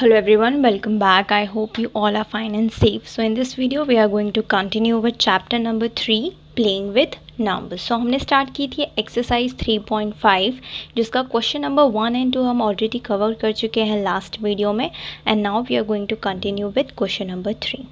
Hello everyone, welcome back. I hope you all are fine and safe. So in this video we are going to continue with chapter number 3, playing with numbers. So हमने start की थी exercise 3.5 जिसका question number 1 and 2 हम already cover कर चुके हैं last video में, and now we are going to continue with question number 3.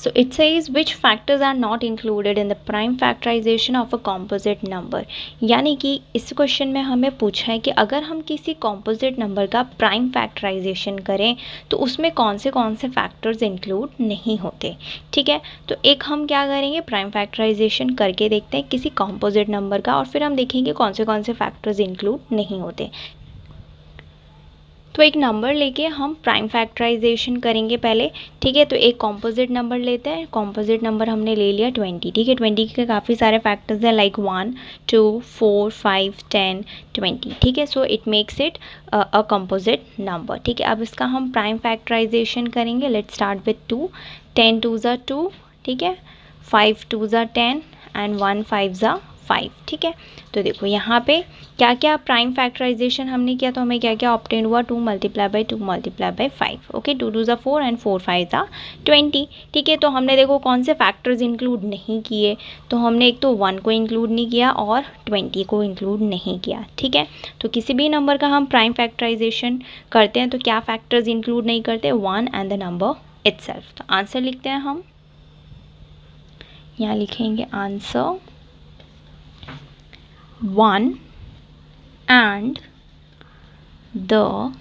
So it says which factors are not included in the prime factorization of a composite number. यानी कि इस question में हमें पूछा है कि अगर हम किसी composite नंबर का प्राइम फैक्टराइजेशन करें तो उसमें कौन से फैक्टर्स इंक्लूड नहीं होते. ठीक है, तो एक हम क्या करेंगे, प्राइम फैक्टराइजेशन करके देखते हैं किसी composite नंबर का, और फिर हम देखेंगे कौन से फैक्टर्स इंक्लूड नहीं होते. तो एक नंबर लेके हम प्राइम फैक्टराइजेशन करेंगे पहले. ठीक है, तो एक कॉम्पोजिट नंबर लेते हैं. कॉम्पोजिट नंबर हमने ले लिया 20. ठीक है, 20 के काफ़ी सारे फैक्टर्स हैं लाइक 1, 2, 4, 5, 10, 20. ठीक है, so it makes it a composite number. ठीक है, अब इसका हम प्राइम फैक्टराइजेशन करेंगे. Let's start with 2. 10 2 ज़ा 2. ठीक है, 5 2 ज़ा 10 एंड 1 5 ज़ा 5. ठीक है, तो देखो यहाँ पे क्या क्या प्राइम फैक्टराइजेशन हमने किया, तो हमें क्या क्या ऑब्टेन हुआ, 2 multiply by 2 multiply by 5. Okay, 2 2 ज़ा 4 एंड 4 5 ज़ा 20. ठीक है, तो हमने देखो कौन से फैक्टर्स इंक्लूड नहीं किए, तो हमने एक तो 1 को इंक्लूड नहीं किया और 20 को इंक्लूड नहीं किया. ठीक है, तो किसी भी नंबर का हम प्राइम फैक्टराइजेशन करते हैं तो क्या फैक्टर्स इंक्लूड नहीं करते, 1 एंड द नंबर इटसेल्फ. तो आंसर लिखते हैं हम, यहाँ लिखेंगे answer 1 and the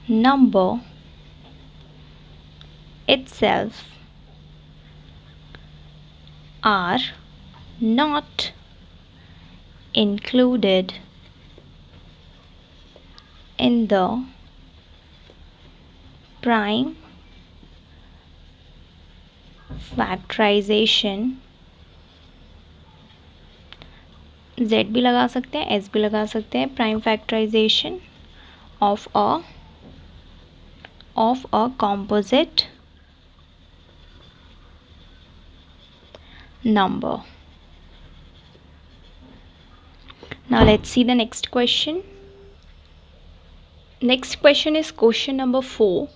number itself are not included in the prime factorization. Z भी लगा सकते हैं, S भी लगा सकते हैं. Prime factorization of a composite number. Now let's see the next question. Next question is question number 4.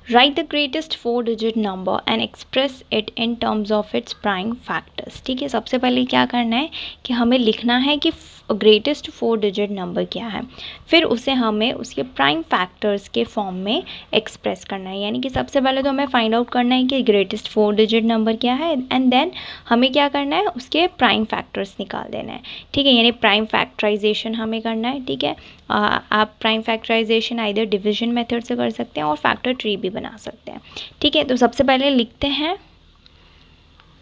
Write the greatest 4-digit number and express it in terms of its prime factors. ठीक है, सबसे पहले क्या करना है कि हमें लिखना है कि ग्रेटेस्ट 4-digit नंबर क्या है, फिर उसे हमें उसके प्राइम फैक्टर्स के फॉर्म में एक्सप्रेस करना है. यानी कि सबसे पहले तो हमें फाइंड आउट करना है कि ग्रेटेस्ट 4-digit नंबर क्या है, एंड देन हमें क्या करना है, उसके प्राइम फैक्टर्स निकाल देना है. ठीक है, यानी प्राइम फैक्टराइजेशन हमें करना है. ठीक है, आप prime factorization either division method से कर सकते हैं और फैक्टर ट्री भी बना सकते हैं. ठीक है, तो सबसे पहले लिखते हैं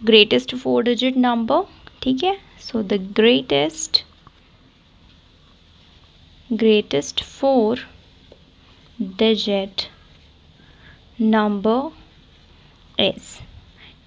ग्रेटेस्ट 4-digit नंबर. ठीक है, so the greatest 4-digit number is.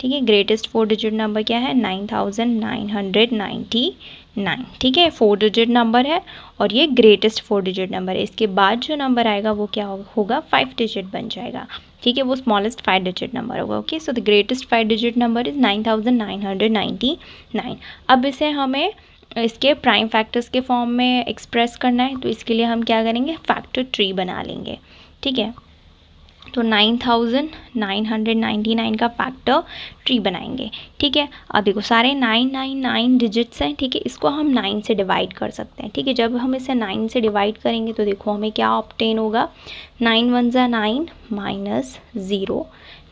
ठीक है, ग्रेटेस्ट 4-digit नंबर क्या है, 9999. ठीक है, 4-digit नंबर है और ये ग्रेटेस्ट 4-digit नंबर है. इसके बाद जो नंबर आएगा वो क्या होगा, 5-digit बन जाएगा. ठीक है, वो स्मॉलेस्ट 5-digit नंबर होगा. Okay, so the greatest 5-digit number is 9999. अब इसे हमें इसके प्राइम फैक्टर्स के फॉर्म में एक्सप्रेस करना है, तो इसके लिए हम क्या करेंगे, फैक्टर ट्री बना लेंगे. ठीक है, तो 9999 का फैक्टर ट्री बनाएंगे. ठीक है, अब देखो सारे 999 डिजिट्स हैं. ठीक है, इसको हम 9 से डिवाइड कर सकते हैं. ठीक है, जब हम इसे 9 से डिवाइड करेंगे तो देखो हमें क्या ऑब्टेन होगा, 9 1 ज़ा 9 माइनस 0.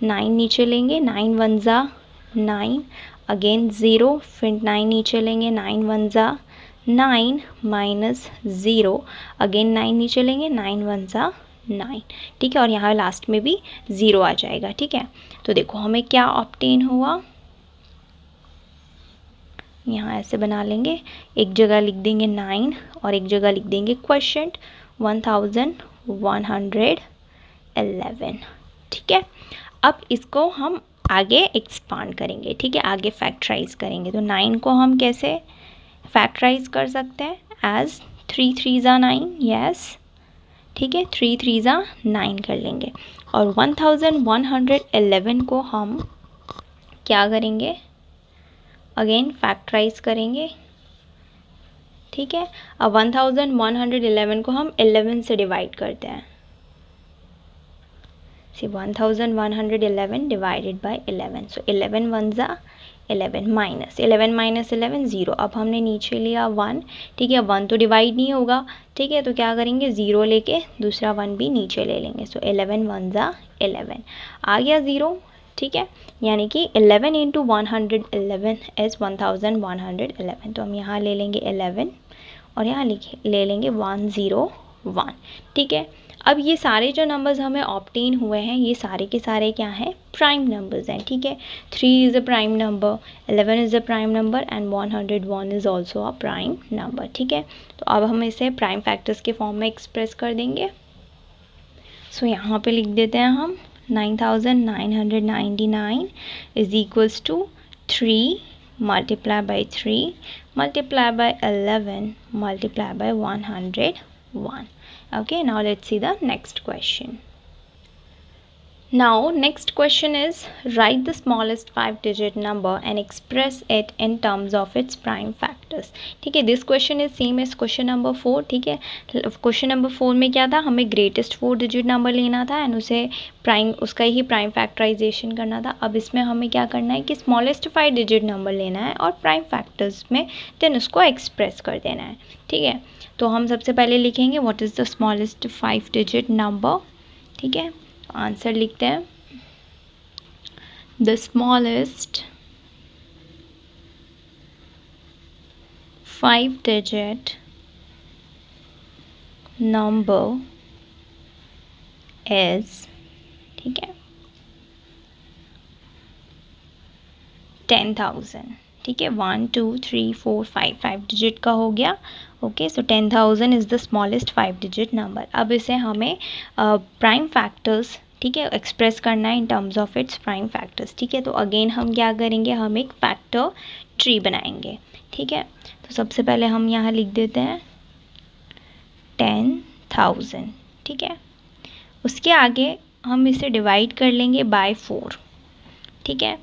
9 नीचे लेंगे, 9 1 ज़ा 9 अगेन 0, फिर 9 नीचे लेंगे, 9 1 ज़ा 9 माइनस 0 अगेन 9 नीचे लेंगे, 9 1 ज़ा 9. ठीक है, और यहाँ लास्ट में भी 0 आ जाएगा. ठीक है, तो देखो हमें क्या ऑब्टेन हुआ, यहाँ ऐसे बना लेंगे, एक जगह लिख देंगे 9 और एक जगह लिख देंगे क्वोशिएंट 1111. ठीक है, अब इसको हम आगे एक्सपांड करेंगे. ठीक है, आगे फैक्टराइज करेंगे. तो 9 को हम कैसे फैक्टराइज कर सकते हैं, एज 3 3 ज़ा 9. यस, ठीक है, 3 3 ज़ा 9 कर लेंगे. और 1111 को हम क्या करेंगे, अगेन फैक्टराइज करेंगे. ठीक है, अब 1111 को हम 11 से डिवाइड करते हैं. See 1111 divided by 11. So 11 1 जा 11 माइनस 11 माइनस 11 ज़ीरो. अब हमने नीचे लिया 1. ठीक है, 1 तो डिवाइड नहीं होगा. ठीक है, तो क्या करेंगे, ज़ीरो लेके दूसरा 1 भी नीचे ले लेंगे. सो 11 1 जा 11 आ गया ज़ीरो. ठीक है, यानी कि 11 इंटू 111 इज़ 1111. तो हम यहाँ ले लेंगे 11 और यहाँ ले लेंगे 101. ठीक है, अब ये सारे जो नंबर्स हमें ऑब्टेन हुए हैं ये सारे के सारे क्या हैं, प्राइम नंबर्स हैं. ठीक है, 3 is a prime number, 11 is a prime number and 101 is also a prime number. ठीक है, तो अब हम इसे प्राइम फैक्टर्स के फॉर्म में एक्सप्रेस कर देंगे. सो यहाँ पे लिख देते हैं हम 9999 is equals to 3 multiply by 3 multiply by 11 multiply by 101. Okay, now let's see the next question. Now next question is write the smallest 5-digit number and express it in terms of its prime factors. ठीक है, this question is same as question number 4. ठीक है, question number 4 में क्या था, हमें greatest 4 digit number लेना था एंड उसे प्राइम, उसका ही प्राइम फैक्टराइजेशन करना था. अब इसमें हमें क्या करना है कि स्मॉलेस्ट 5 डिजिट नंबर लेना है और प्राइम फैक्टर्स में देन उसको एक्सप्रेस कर देना है. ठीक है, तो हम सबसे पहले लिखेंगे what is the smallest 5 digit number. ठीक है, आंसर लिखते हैं the smallest 5 digit number is, ठीक है, 10,000. ठीक है, 1 2 3 4 5 डिजिट का हो गया. Okay, so 10,000 is the smallest 5 digit number. अब इसे हमें प्राइम फैक्टर्स, ठीक है, एक्सप्रेस करना है इन terms of its prime factors. ठीक है, तो अगेन हम क्या करेंगे, हम एक फैक्टर ट्री बनाएंगे. ठीक है, तो सबसे पहले हम यहाँ लिख देते हैं 10,000. ठीक है, उसके आगे हम इसे डिवाइड कर लेंगे बाय 4. ठीक है,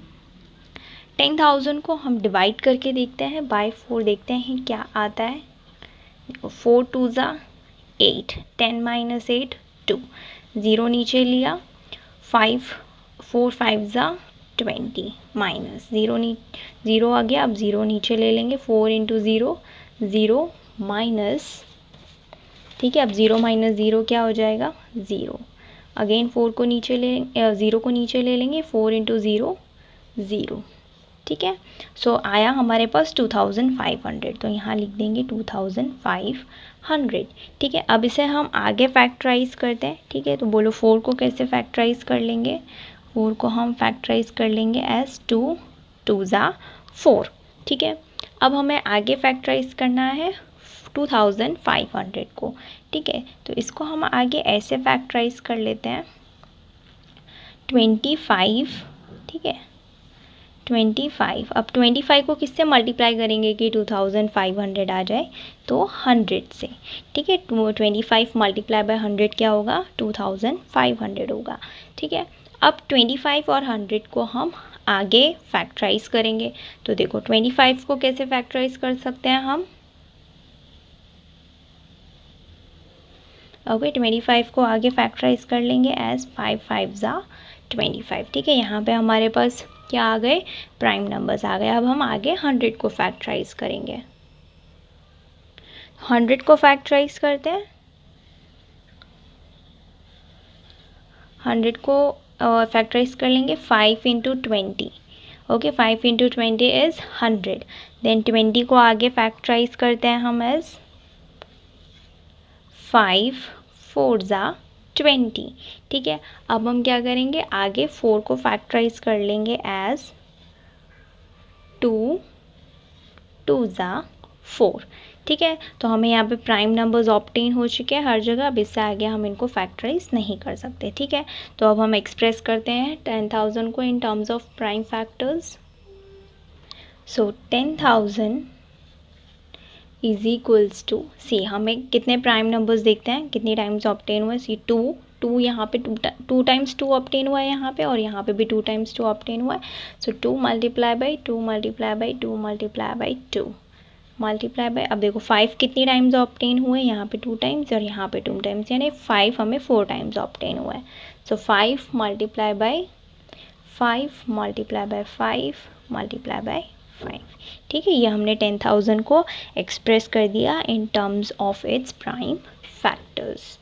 10,000 को हम डिवाइड करके देखते हैं बाय 4, देखते हैं क्या आता है. 4 2 ज़ा 8, 10 माइनस 8 2, ज़ीरो नीचे लिया. 5 4 5 ज़ा 20 माइनस ज़ीरो आ गया. अब ज़ीरो नीचे ले लेंगे. 4 इंटू ज़ीरो 0 माइनस, ठीक है, अब 0 माइनस 0 क्या हो जाएगा, 0. अगेन 4 को नीचे ले, 0 को नीचे ले लेंगे. 4 इंटू 0 0. ठीक है, सो आया हमारे पास 2500. तो यहाँ लिख देंगे 2500. ठीक है, अब इसे हम आगे फैक्टराइज करते हैं. ठीक है, तो बोलो 4 को कैसे फैक्टराइज कर लेंगे. 4 को हम फैक्टराइज कर लेंगे एज 2 2 ज़ा 4. ठीक है, अब हमें आगे फैक्टराइज करना है 2500 को. ठीक है, तो इसको हम आगे ऐसे फैक्टराइज कर लेते हैं 25. ठीक है, 25. अब 25 को किससे मल्टीप्लाई करेंगे कि 2500 आ जाए, तो 100 से. ठीक है, 25 मल्टीप्लाई बाय 100 क्या होगा, 2500 होगा. ठीक है, अब 25 और 100 को हम आगे फैक्टराइज करेंगे. तो देखो 25 को कैसे फैक्टराइज कर सकते हैं हम. ओके, 25 को आगे फैक्टराइज कर लेंगे एज 5 5 ज़ा 25. ठीक है, यहाँ पे हमारे पास क्या आ गए, प्राइम नंबर्स आ गए. अब हम आगे 100 को फैक्टराइज करेंगे. 100 को फैक्टराइज करते हैं. 100 को फैक्टराइज कर लेंगे 5 into 20. Okay, 5 into 20 is 100. Then 20 को आगे फैक्टराइज करते हैं हम एज 5 4 ज़ा 20. ठीक है, अब हम क्या करेंगे, आगे 4 को फैक्टराइज कर लेंगे एज 2 2 ज़ा 4. ठीक है, तो हमें यहाँ पे प्राइम नंबर्स ऑब्टेन हो चुके हैं हर जगह. अब इससे आगे हम इनको फैक्टराइज नहीं कर सकते. ठीक है, तो अब हम एक्सप्रेस करते हैं 10,000 को in terms of prime factors. So 10,000 is equals to, see हमें कितने प्राइम नंबर्स देखते हैं, कितनी टाइम्स ऑब्टेन हुआ. सी 2 यहाँ पे 2 टाइम्स 2 ऑब्टेन हुआ है यहाँ पे, और यहाँ पे भी 2 टाइम्स 2 ऑब्टेन हुआ है. सो 2 multiply by 2 multiply by 2 multiply by 2. Multiply by, अब देखो 5 कितनी टाइम्स ऑब्टेन हुए, यहाँ पे 2 टाइम्स और यहाँ पे 2 टाइम्स, यानी 5 हमें 4 टाइम्स ऑब्टेन हुआ है। सो 5 multiply by 5 multiply by 5 multiply by 5, ठीक है। ये हमने 10,000 को एक्सप्रेस कर दिया इन terms of its prime factors.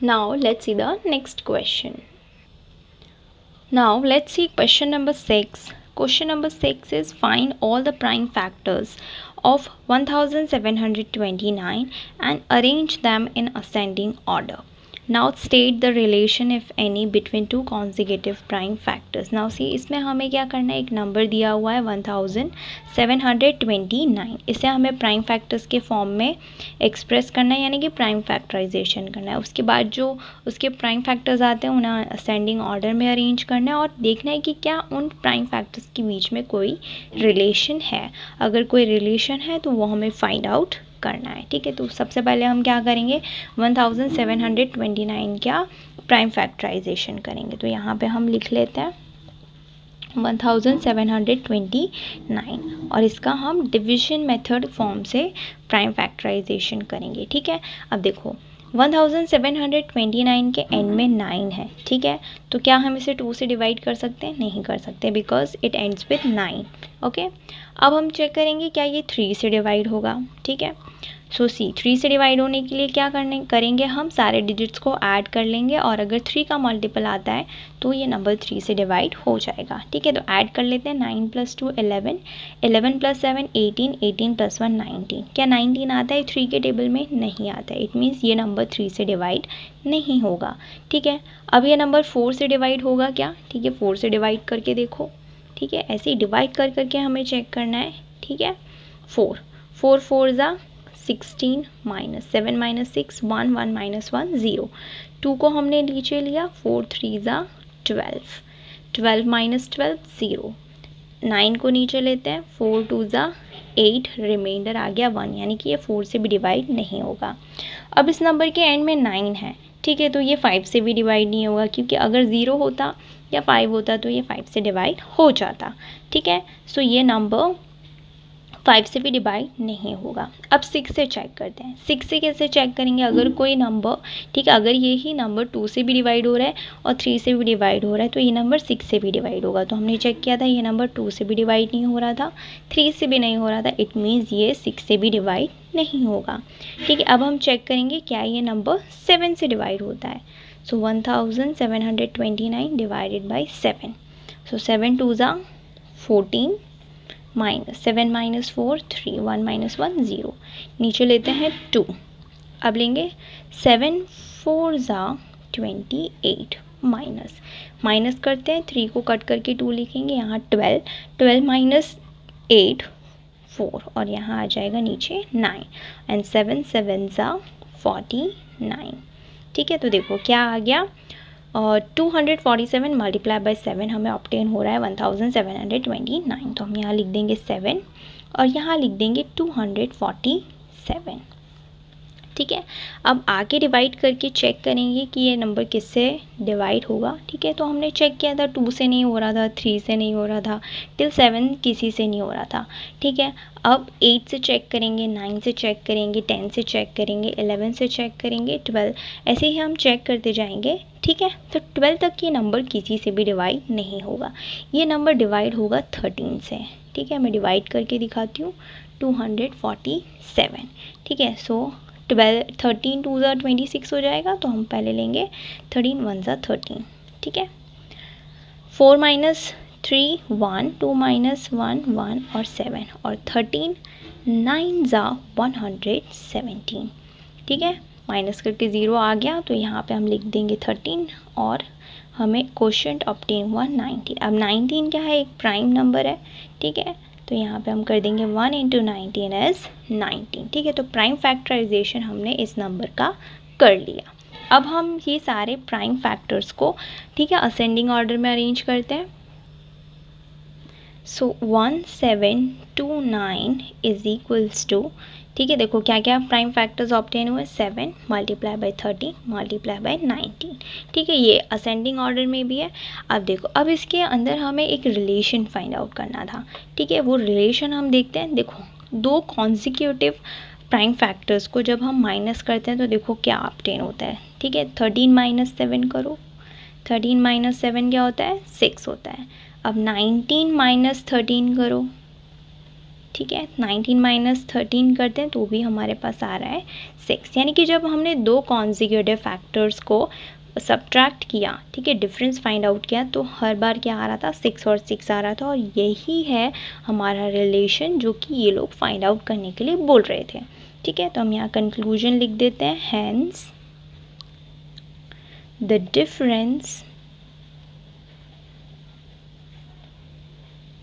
Now let's see the next question. Now let's see question number 6. Question number 6 is find all the prime factors of 1729 and arrange them in ascending order. Now state the relation if any between two consecutive prime factors. Now see, इसमें हमें क्या करना है, एक number दिया हुआ है 1729, इसे हमें प्राइम फैक्टर्स के फॉर्म में एक्सप्रेस करना है, यानी कि प्राइम फैक्टराइजेशन करना है। उसके बाद जो उसके प्राइम फैक्टर्स आते हैं उन्हें असेंडिंग ऑर्डर में अरेंज करना है और देखना है कि क्या उन प्राइम फैक्टर्स के बीच में कोई रिलेशन है। अगर कोई रिलेशन है तो वो हमें फाइंड आउट करना है, ठीक है। तो सबसे पहले हम क्या करेंगे, 1729 क्या प्राइम फैक्टराइजेशन करेंगे। तो यहाँ पे हम लिख लेते हैं 1729 और इसका हम डिविजन मेथड फॉर्म से प्राइम फैक्टराइजेशन करेंगे, ठीक है। अब देखो 1729 के एंड में 9 है, ठीक है। तो क्या हम इसे 2 से डिवाइड कर सकते हैं? नहीं कर सकते, because it ends with 9, okay. अब हम चेक करेंगे क्या ये 3 से डिवाइड होगा, ठीक है। सो सी 3 से डिवाइड होने के लिए क्या करेंगे, हम सारे डिजिट्स को ऐड कर लेंगे और अगर 3 का मल्टीपल आता है तो ये नंबर 3 से डिवाइड हो जाएगा, ठीक है। तो ऐड कर लेते हैं, 9 + 2 11, 11 + 7 18, 18 + 1 19। क्या 19 आता है 3 के टेबल में? नहीं आता है। इट मीन्स ये नंबर 3 से डिवाइड नहीं होगा, ठीक है। अब ये नंबर 4 से डिवाइड होगा क्या? ठीक है, 4 से डिवाइड करके देखो, ठीक है। ऐसे ही डिवाइड कर करके हमें चेक करना है, ठीक है। 4 4 4 ज़ा 16 -7 -6 1 1 -1 0, 2 को हमने नीचे लिया, 4 3 ज़ा 12, 12 - 12 0, 9 को नीचे लेते हैं, 4 2 ज़ा 8, रिमाइंडर आ गया 1, यानी कि ये 4 से भी डिवाइड नहीं होगा। अब इस नंबर के एंड में 9 है, ठीक है। तो ये 5 से भी डिवाइड नहीं होगा, क्योंकि अगर 0 होता या 5 होता तो ये 5 से डिवाइड हो जाता, ठीक है। सो ये नंबर 5 से भी डिवाइड नहीं होगा। अब 6 से चेक करते हैं। 6 से कैसे चेक करेंगे, अगर कोई नंबर, ठीक है, अगर यही नंबर 2 से भी डिवाइड हो रहा है और 3 से भी डिवाइड हो रहा है तो ये नंबर 6 से भी डिवाइड होगा। तो हमने चेक किया था ये नंबर 2 से भी डिवाइड नहीं हो रहा था, 3 से भी नहीं हो रहा था, इट मीन्स ये 6 से भी डिवाइड नहीं होगा, ठीक है। अब हम चेक करेंगे क्या ये नंबर 7 से डिवाइड होता है। सो 1729 डिवाइडेड बाई 7, सो 7 2 ज़ा 14, -7 - 4 3, 1 - 1 0, नीचे लेते हैं 2। अब लेंगे 7 4 ज़ा 28, माइनस करते हैं, 3 को कट करके 2 लिखेंगे, यहाँ 12 12 - 8 4 और यहाँ आ जाएगा नीचे 9 एंड 7 7 ज़ा 49, ठीक है। तो देखो क्या आ गया, 247 मल्टीप्लाई बाई 7 हमें ऑब्टेन हो रहा है 1729। तो हम यहाँ लिख देंगे 7 और यहाँ लिख देंगे 247, ठीक है। अब आगे डिवाइड करके चेक करेंगे कि ये नंबर किससे डिवाइड होगा, ठीक है। तो हमने चेक किया था 2 से नहीं हो रहा था, 3 से नहीं हो रहा था, टिल 7 किसी से नहीं हो रहा था, ठीक है। अब 8 से चेक करेंगे, 9 से चेक करेंगे, 10 से चेक करेंगे, 11 से चेक करेंगे, 12, ऐसे ही हम चेक करते जाएंगे, ठीक है। तो 12 तक ये नंबर किसी से भी डिवाइड नहीं होगा। ये नंबर डिवाइड होगा 13 से, ठीक है। मैं डिवाइड करके दिखाती हूँ, 247, ठीक है। सो 13 2 ज़ा 26 हो जाएगा, तो हम पहले लेंगे 13 1 ज़ा 13, ठीक है। 4 - 3 1, 2 - 1 1 और 7 और 13 9 ज़ा 117, ठीक है। माइनस करके 0 आ गया, तो यहाँ पे हम लिख देंगे 13 और हमें क्वोशिएंट ऑब्टेन हुआ 19। अब 19 क्या है, एक प्राइम नंबर है, ठीक है। तो यहाँ पे हम कर देंगे 1 × 19 इज़ 19, ठीक है। तो प्राइम फैक्टराइजेशन हमने इस नंबर का कर लिया। अब हम ये सारे प्राइम फैक्टर्स को, ठीक है, असेंडिंग ऑर्डर में अरेंज करते हैं। सो 1729 इज इक्वल्स टू, ठीक है, देखो क्या क्या प्राइम फैक्टर्स ऑब्टेन हुए, 7 मल्टीप्लाई बाई 13 मल्टीप्लाई बाई 19, ठीक है। ये असेंडिंग ऑर्डर में भी है। अब देखो, अब इसके अंदर हमें एक रिलेशन फाइंड आउट करना था, ठीक है। वो रिलेशन हम देखते हैं। देखो दो कॉन्जिक्यूटिव प्राइम फैक्टर्स को जब हम माइनस करते हैं तो देखो क्या ऑब्टेन होता है, ठीक है। 13 माइनस 7 करो, 13 माइनस 7 क्या होता है, 6 होता है। अब 19 माइनस 13 करो, ठीक है, 19 माइनस 13 करते हैं तो भी हमारे पास आ रहा है 6। यानी कि जब हमने दो कॉन्जिक्यूटिव फैक्टर्स को सब्ट्रैक्ट किया, ठीक है, डिफरेंस फाइंड आउट किया, तो हर बार क्या आ रहा था, 6 और 6 आ रहा था। और यही है हमारा रिलेशन जो कि ये लोग फाइंड आउट करने के लिए बोल रहे थे, ठीक है। तो हम यहाँ कंक्लूजन लिख देते हैं, hence the difference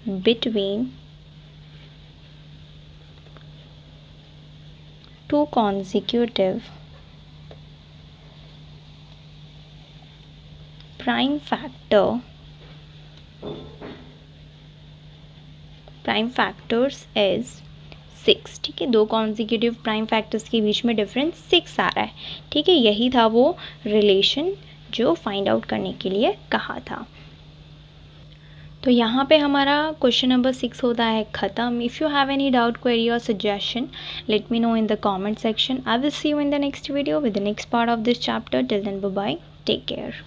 between two consecutive prime factors is 6, ठीक है। दो कॉन्जिक्यूटिव प्राइम फैक्टर्स के बीच में डिफरेंस 6 आ रहा है, ठीक है। यही था वो रिलेशन जो फाइंड आउट करने के लिए कहा था। तो यहाँ पे हमारा क्वेश्चन नंबर 6 होता है ख़त्म। If you have any doubt, query और suggestion, let me know in the comment section. I will see you in the next video with the next part of this chapter. Till then, bye bye, take care.